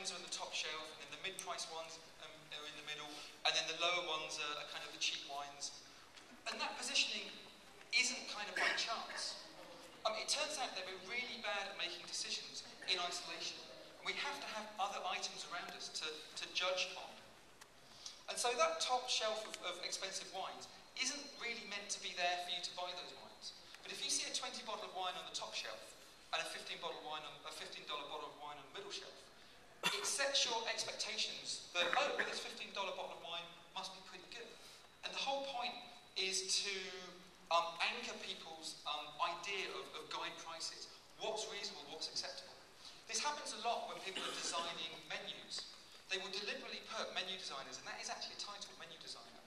brands are on the top shelf, and then the mid-price ones are in the middle, and then the lower ones are kind of the cheap wines. And that positioning isn't kind of by chance. It turns out that we're really bad at making decisions in isolation. And we have to have other items around us to judge on. And so that top shelf of expensive wines isn't really meant to be there for you to buy those wines. But if you see a 20 bottle of wine on the top shelf and a $15 bottle of wine on the middle shelf, it sets your expectations that, oh, well, this $15 bottle of wine must be pretty good. And the whole point is to anchor people's idea of guide prices. What's reasonable, what's acceptable. This happens a lot when people are designing menus. They will deliberately put menu designers, and that is actually a title, menu designer,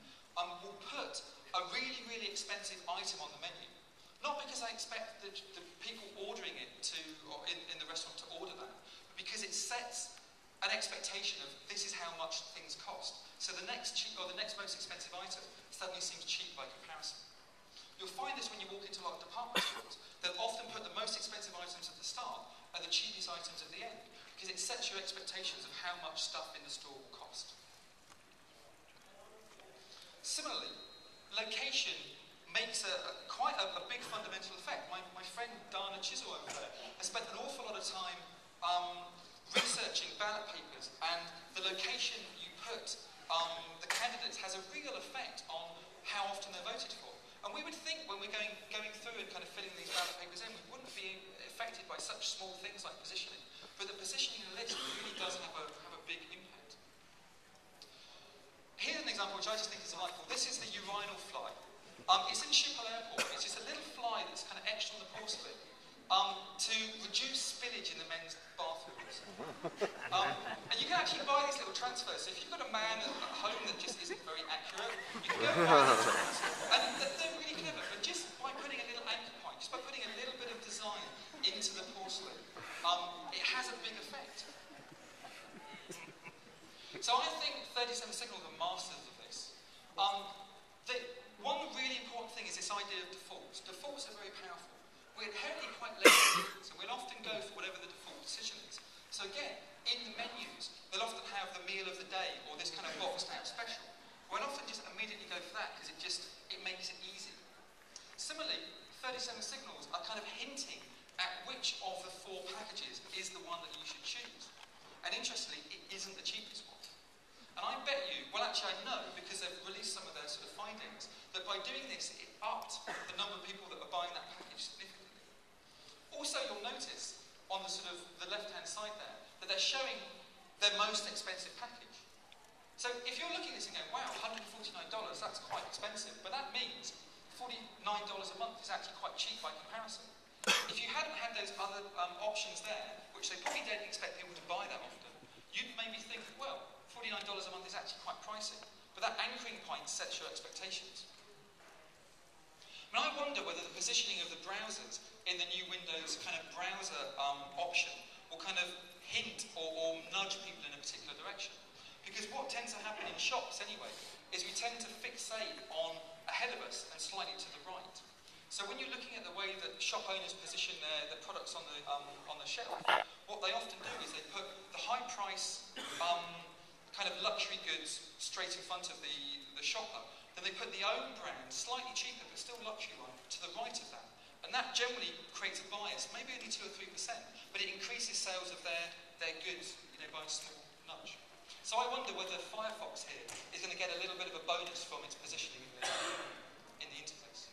will put a really, really expensive item on the menu. Not because I expect the people ordering it in the restaurant to order that, but because it sets an expectation of this is how much things cost. So the next cheap or the next most expensive item suddenly seems cheap by comparison. You'll find this when you walk into a lot of department stores. They'll often put the most expensive items at the start and the cheapest items at the end, because it sets your expectations of how much stuff in the store will cost. Similarly, location makes quite a big fundamental effect. My friend Dana Chisel over there has spent an awful lot of time researching ballot papers, and the location you put the candidates has a real effect on how often they're voted for. And we would think when we're going through and kind of filling these ballot papers in, we wouldn't be affected by such small things like positioning. But the positioning in the list really does have a big impact. Here's an example which I just think is delightful. This is the urinal fly. It's in Schiphol Airport. It's just a little fly that's kind of etched on the porcelain to reduce spillage in the men's bathrooms. And you can actually buy these little transfers. So if you've got a man at home that just isn't very accurate, you can go and buy these ones. And they're really clever, but just by putting a little anchor point, just by putting a little bit of design into the porcelain, it has a big effect. So I think 37 Signals are masters of this. One really important thing is this idea of defaults. Defaults are very powerful. We're inherently quite lazy, so we'll often go for whatever the default decision is. So again, in the menus, they'll often have the meal of the day or this kind of boxed out special. We'll often just immediately go for that because it makes it easy. Similarly, 37 Signals are kind of hinting at which of the 4 packages is the one that you should choose. And interestingly, it isn't the cheapest one. And I bet you, well actually I know, because they've released some of their sort of findings, that by doing this, it upped the number of people that are buying that package significantly. Also, you'll notice on the sort of the left-hand side there, that they're showing their most expensive package. So if you're looking at this and going, wow, $149, that's quite expensive, but that means $49 a month is actually quite cheap by comparison. If you hadn't had those other options there, which they probably don't expect people to buy that often, you'd maybe think, well, $49 a month is actually quite pricey. But that anchoring point sets your expectations. And I wonder whether the positioning of the browsers in the new Windows kind of browser option will kind of hint or nudge people in a particular direction. Because what tends to happen in shops anyway, is we tend to fixate on ahead of us and slightly to the right. So when you're looking at the way that shop owners position their products on the shelf, what they often do is they put the high price kind of luxury goods straight in front of the shopper. Then they put the own brand, slightly cheaper but still luxury one, to the right of that. And that generally creates a bias, maybe only 2 or 3%, but it increases sales of their goods, by a small nudge. So I wonder whether Firefox here is going to get a little bit of a bonus from its positioning in the interface.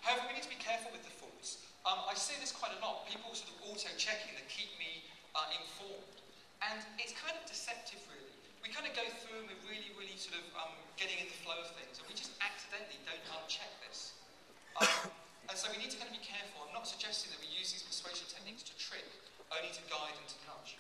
However, we need to be careful with defaults. I see this quite a lot, people sort of auto-checking that keep me informed. And it's kind of deceptive, really. We kind of go through and we're really, really sort of getting in the flow of things, and we just accidentally don't uncheck this. And so we need to kind of be careful. I'm not suggesting that we use these persuasion techniques to trick, only to guide and to nudge.